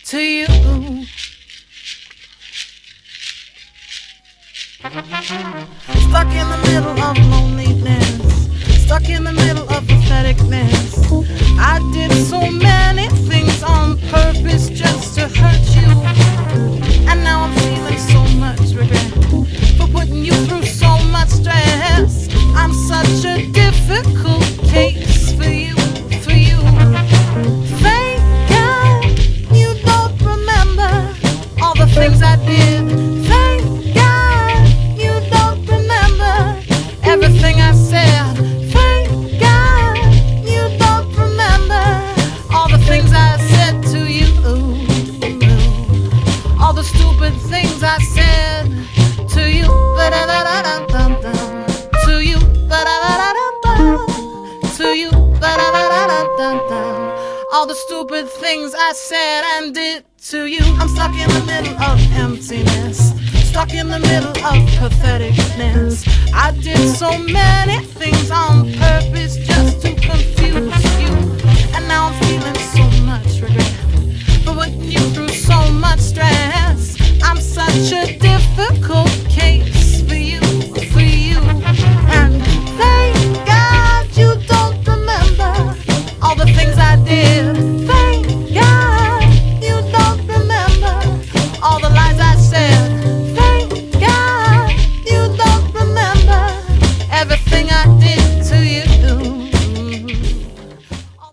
to you. Stuck in the middle of loneliness, stuck in the middle of patheticness. I did so many things on purpose just to hurt you, and now I'm feeling so much regret for putting you through so much stress. I'm such a difficult case for you, for you. Thank God you don't remember all the things I did. Thank God you don't remember everything I said. Thank God you don't remember all the things I said to you, all the stupid things I said to you, to you, to you, all the stupid things I said and did to you. I'm stuck in the middle of emptiness, stuck in the middle of patheticness. I did so many things on purpose just to confuse you, and now I'm feeling so much regret